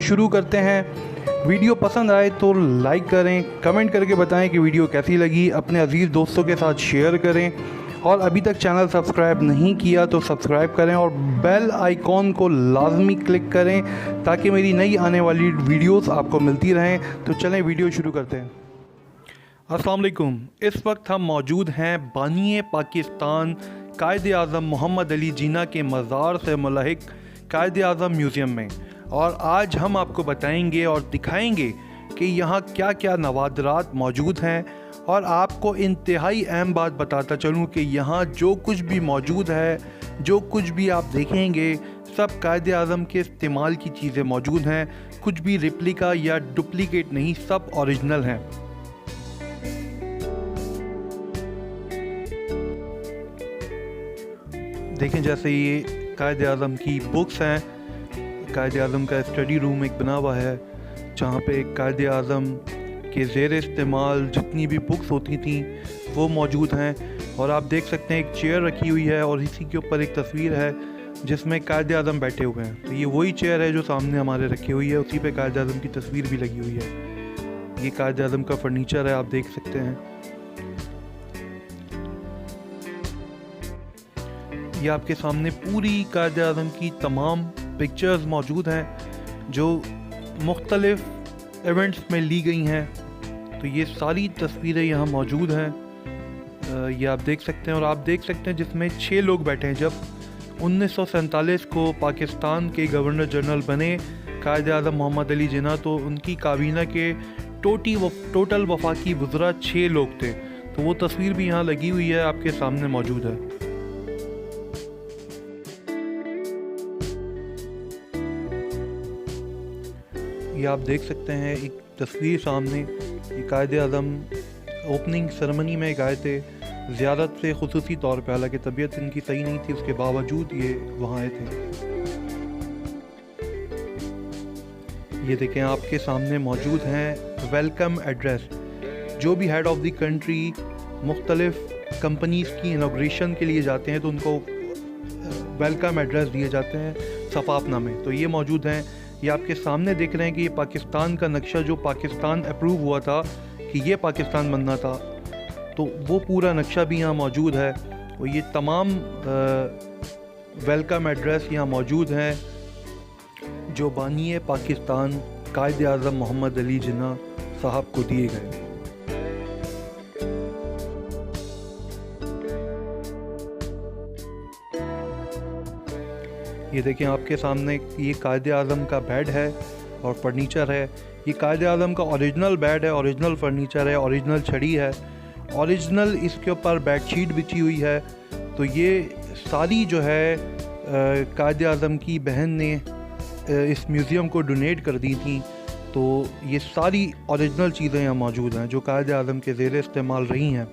शुरू करते हैं। वीडियो पसंद आए तो लाइक करें, कमेंट करके बताएं कि वीडियो कैसी लगी, अपने अजीज़ दोस्तों के साथ शेयर करें और अभी तक चैनल सब्सक्राइब नहीं किया तो सब्सक्राइब करें और बेल आइकॉन को लाजमी क्लिक करें ताकि मेरी नई आने वाली वीडियोस आपको मिलती रहें। तो चलें वीडियो शुरू करते हैं। अस्सलाम वालेकुम। इस वक्त हम मौजूद हैं बानी पाकिस्तान कायद आज़म मोहम्मद अली जिन्ना के मज़ार से मुल्हिक कायद आज़म म्यूज़ियम में, और आज हम आपको बताएंगे और दिखाएंगे कि यहाँ क्या क्या नवादरात मौजूद हैं। और आपको इंतहाई अहम बात बताता चलूँ कि यहाँ जो कुछ भी मौजूद है, जो कुछ भी आप देखेंगे, सब कायद आज़म के इस्तेमाल की चीज़ें मौजूद हैं। कुछ भी रिप्लिका या डुप्लीकेट नहीं, सब ओरिजिनल हैं। देखें जैसे ये कायद आज़म की बुक्स हैं। कायद आज़म का स्टडी रूम एक बना हुआ है जहाँ पे कायद आज़म के ज़ेर इस्तेमाल जितनी भी बुक्स होती थी वो मौजूद हैं। और आप देख सकते हैं एक चेयर रखी हुई है और इसी के ऊपर एक तस्वीर है जिसमें कायद आज़म बैठे हुए हैं। तो ये वही चेयर है जो सामने हमारे रखी हुई है, उसी पे कायद आज़म की तस्वीर भी लगी हुई है। ये कायद आज़म का फर्नीचर है, आप देख सकते हैं। ये आपके सामने पूरी कायद आज़म की तमाम पिक्चर्स मौजूद हैं जो मुख्तलिफ इवेंट्स में ली गई हैं। तो ये सारी तस्वीरें यहाँ मौजूद हैं, ये आप देख सकते हैं। और आप देख सकते हैं जिसमें 6 लोग बैठे हैं। जब 1947 को पाकिस्तान के गवर्नर जनरल बने कायद आज़म मोहम्मद अली जिन्ना, तो उनकी काबीना के टोटल वफाकी वज़रा 6 लोग थे। तो वो तस्वीर भी यहाँ लगी हुई है, आपके सामने मौजूद है। ये आप देख सकते हैं एक तस्वीर सामने। ये कायद आज़म ओपनिंग सेरेमनी में गए थे ज़ियारत से खुसूसी तौर पे, हालांकि तबीयत इनकी सही नहीं थी, उसके बावजूद ये वहाँ आए थे। ये देखें आपके सामने मौजूद हैं वेलकम एड्रेस। जो भी हेड ऑफ़ द कंट्री मुख्तलिफ कंपनीज़ की इनॉग्रेशन के लिए जाते हैं तो उनको वेलकम एड्रेस दिए जाते हैं सफ़ाफ़नामे। तो ये मौजूद हैं। ये आपके सामने देख रहे हैं कि ये पाकिस्तान का नक्शा जो पाकिस्तान अप्रूव हुआ था कि ये पाकिस्तान बनना था, तो वो पूरा नक्शा भी यहाँ मौजूद है। और ये तमाम वेलकम एड्रेस यहाँ मौजूद हैं जो बानी पाकिस्तान कायद आज़म मोहम्मद अली जिन्ना साहब को दिए गए। ये देखें आपके सामने ये कायद आज़म का बेड है और फर्नीचर है। ये कायद आज़म का ओरिजिनल बेड है, ओरिजिनल फर्नीचर है, ओरिजिनल छड़ी है, ओरिजिनल इसके ऊपर बेडशीट बिछी हुई है। तो ये सारी जो है कायद आज़म की बहन ने इस म्यूज़ियम को डोनेट कर दी थी। तो ये सारी ओरिजिनल चीज़ें यहाँ मौजूद हैं जो कायद आज़म के ज़ेर इस्तेमाल रही हैं।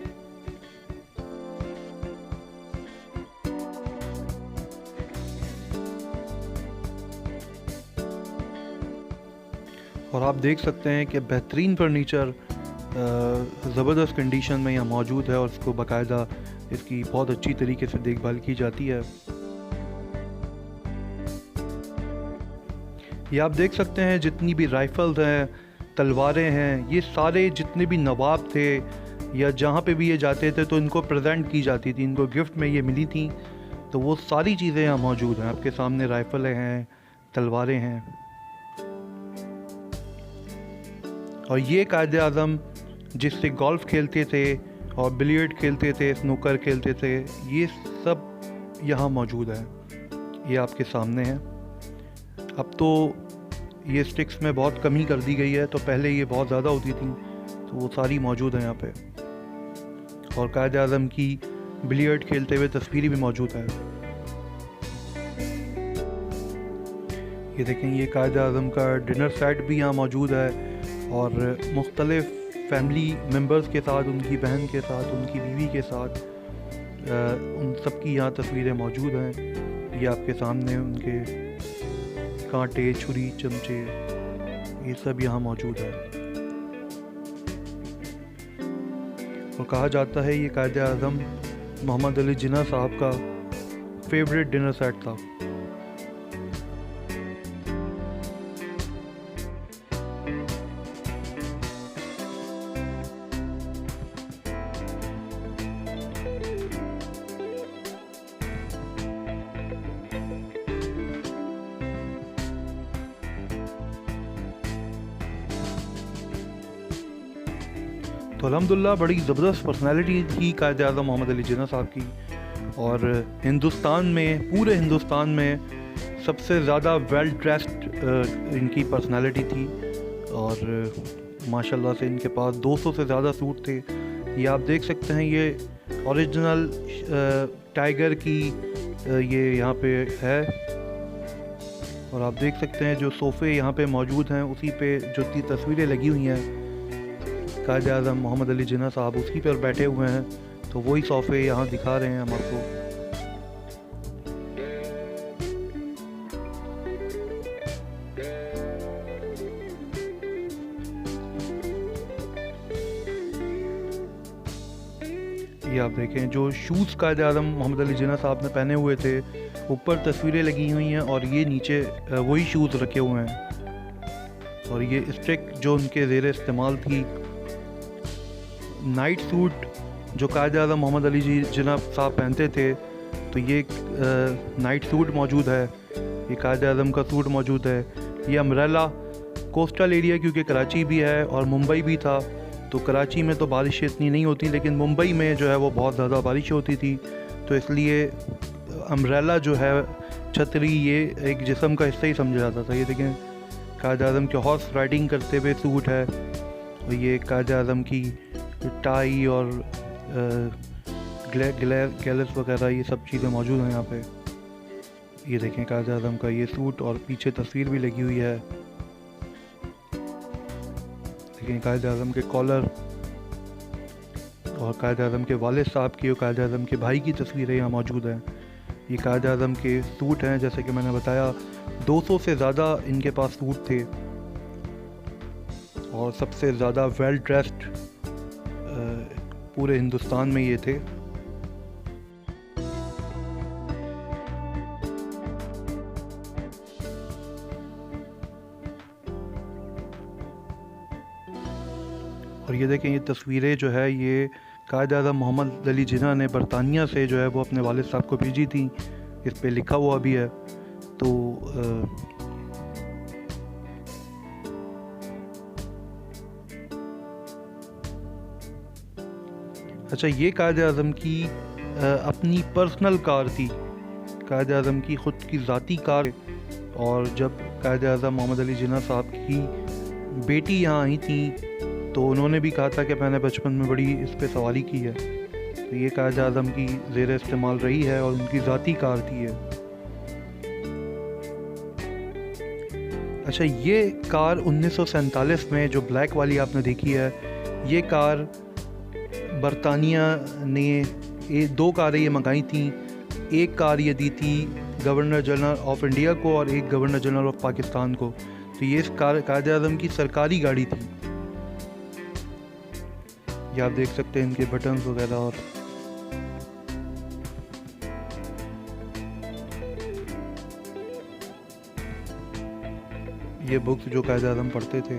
और आप देख सकते हैं कि बेहतरीन फर्नीचर ज़बरदस्त कंडीशन में यहाँ मौजूद है और इसको बाकायदा इसकी बहुत अच्छी तरीके से देखभाल की जाती है। ये आप देख सकते हैं जितनी भी राइफ़ल्स हैं, तलवारें हैं, ये सारे जितने भी नवाब थे या जहाँ पे भी ये जाते थे तो इनको प्रेजेंट की जाती थी, इनको गिफ्ट में ये मिली थी। तो वो सारी चीज़ें यहाँ मौजूद हैं। आपके सामने राइफ़लें हैं, तलवारें हैं। और ये कायद आज़म जिससे गोल्फ़ खेलते थे और बिलियर्ड खेलते थे, स्नूकर खेलते थे, ये सब यहाँ मौजूद है। ये आपके सामने है। अब तो ये स्टिक्स में बहुत कमी कर दी गई है, तो पहले ये बहुत ज़्यादा होती थी, तो वो सारी मौजूद है यहाँ पे। और कायद आज़म की बिलियर्ड खेलते हुए तस्वीर भी मौजूद है। ये देखें ये कायद आज़म का डिनर सेट भी यहाँ मौजूद है और मुख्तलिफ़ फैमिली मेम्बर्स के साथ, उनकी बहन के साथ, उनकी बीवी के साथ, उन सब की यहाँ तस्वीरें मौजूद हैं। ये आपके सामने उनके कांटे, छुरी, चमचे, ये सब यहाँ मौजूद है। और कहा जाता है ये कायद आज़म मोहम्मद अली जिन्ना साहब का फेवरेट डिनर सेट था। तो अल्हम्दुलिल्लाह बड़ी ज़बरदस्त पर्सनैलिटी थी कायद आज़म मोहम्मद अली जिन्ना साहब की, और हिंदुस्तान में, पूरे हिंदुस्तान में सबसे ज़्यादा वेल ड्रेस्ड इनकी पर्सनैलिटी थी। और माशाल्लाह से इनके पास 200 से ज़्यादा सूट थे। ये आप देख सकते हैं, ये ओरिजिनल टाइगर की ये यहाँ पे है। और आप देख सकते हैं जो सोफ़े यहाँ पे मौजूद हैं, उसी पे जो तस्वीरें लगी हुई हैं कायद आज़म मोहम्मद अली जिन्ना साहब उसी पर बैठे हुए हैं। तो वही सोफ़े यहाँ दिखा रहे हैं हम आपको। ये आप देखें जो शूज़ कायद आज़म मोहम्मद अली जिन्ना साहब ने पहने हुए थे, ऊपर तस्वीरें लगी हुई हैं और ये नीचे वही शूज़ रखे हुए हैं। और ये स्टिक जो उनके ज़ेर इस्तेमाल थी। नाइट सूट जो कायद आज़म मोहम्मद अली जिन्ना साहब पहनते थे, तो ये नाइट सूट मौजूद है, ये कायद आज़म का सूट मौजूद है। ये अम्ब्रेला कोस्टल एरिया, क्योंकि कराची भी है और मुंबई भी था, तो कराची में तो बारिश इतनी नहीं होती, लेकिन मुंबई में जो है वो बहुत ज़्यादा बारिश होती थी, तो इसलिए अम्ब्रेला जो है, छतरी, ये एक जिस्म का हिस्सा ही समझा जाता था। ये देखें कायद आज़म के हॉर्स राइडिंग करते हुए सूट है, और ये कायद आज़म की टाई और गैलस वगैरह ये सब चीज़ें मौजूद हैं यहाँ पे। ये देखें कायद आज़म का ये सूट, और पीछे तस्वीर भी लगी हुई है। देखें कायद आज़म के कॉलर, और कायद आज़म के वालिद साहब की और कायद आज़म के भाई की तस्वीरें यहाँ मौजूद हैं। ये कायद आज़म के सूट हैं, जैसे कि मैंने बताया 200 से ज़्यादा इनके पास सूट थे, और सबसे ज़्यादा वेल ड्रेस्ड पूरे हिंदुस्तान में ये थे। और ये देखें ये तस्वीरें जो है, ये कायद आज़म मोहम्मद अली जिन्ना ने बरतानिया से जो है वो अपने वालिद साहब को भेजी थी। इस पे लिखा हुआ भी है। तो अच्छा, ये कायद आज़म की अपनी पर्सनल कार थी, कायद आज़म की ख़ुद की ज़ाती कार। और जब कायद आज़म मोहम्मद अली जिन्ना साहब की बेटी यहाँ आई थी, तो उन्होंने भी कहा था कि मैंने बचपन में बड़ी इस पे सवारी की है। तो ये कायद आज़म की ज़ेर इस्तेमाल रही है और उनकी ज़ाती कार थी ये। अच्छा, ये कार 1947 में जो ब्लैक वाली आपने देखी है, ये कार बरतानिया ने 2 कारें ये मंगाई थी। एक कार ये दी थी गवर्नर जनरल ऑफ इंडिया को और एक गवर्नर जनरल ऑफ पाकिस्तान को। तो ये इस कायद आज़म की सरकारी गाड़ी थी। ये आप देख सकते हैं इनके बटन्स वगैरह। और ये बुक्स जो कायद आज़म पढ़ते थे।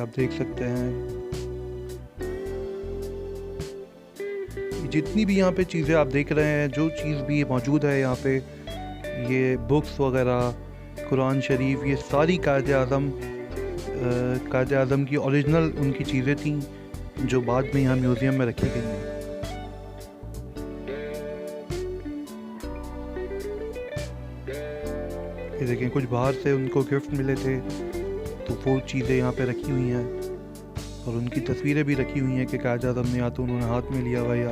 आप देख सकते हैं जितनी भी यहाँ पे चीज़ें आप देख रहे हैं, जो चीज़ भी मौजूद है यहाँ पे, ये बुक्स वगैरह, कुरान शरीफ, ये सारी कायद आज़म की ओरिजिनल उनकी चीज़ें थीं, जो बाद में यहाँ म्यूज़ियम में रखी गई हैं। ये देखें कुछ बाहर से उनको गिफ्ट मिले थे, तो वो चीज़ें यहाँ पे रखी हुई हैं। और उनकी तस्वीरें भी रखी हुई हैं कि कायद आज़म ने या तो उन्होंने हाथ में लिया हुआ, या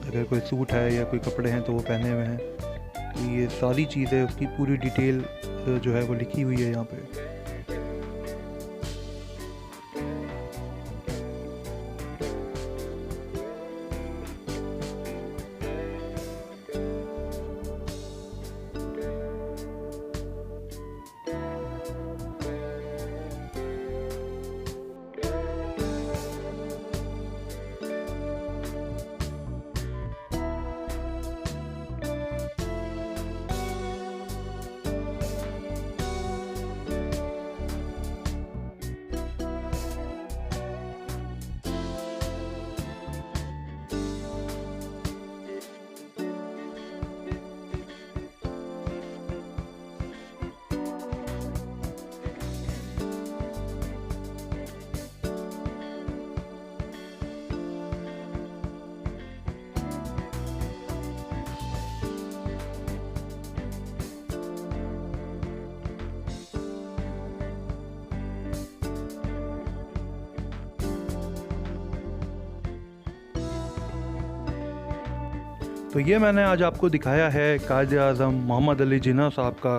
अगर कोई सूट है या कोई कपड़े हैं तो वो पहने हुए हैं। तो ये सारी चीज़ें, उसकी पूरी डिटेल जो है वो लिखी हुई है यहाँ पे। तो ये मैंने आज आपको दिखाया है कायद-ए-आज़म मोहम्मद अली जिन्ना साहब का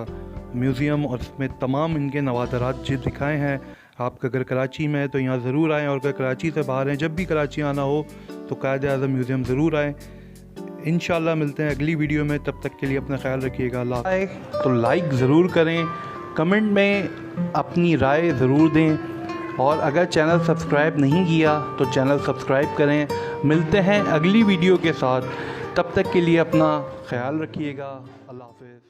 म्यूज़ियम, और इसमें तमाम इनके नवादरात जो दिखाए हैं। आप अगर कराची में हैं तो यहाँ ज़रूर आएँ, और अगर कराची से बाहर हैं, जब भी कराची आना हो तो कायद-ए-आज़म म्यूज़ियम ज़रूर आएँ। इंशाल्लाह मिलते हैं अगली वीडियो में, तब तक के लिए अपना ख्याल रखिएगा। अल्लाह। तो लाइक ज़रूर करें, कमेंट में अपनी राय ज़रूर दें, और अगर चैनल सब्सक्राइब नहीं किया तो चैनल सब्सक्राइब करें। मिलते हैं अगली वीडियो के साथ, तब तक के लिए अपना ख्याल रखिएगा। अल्लाह हाफ़िज़।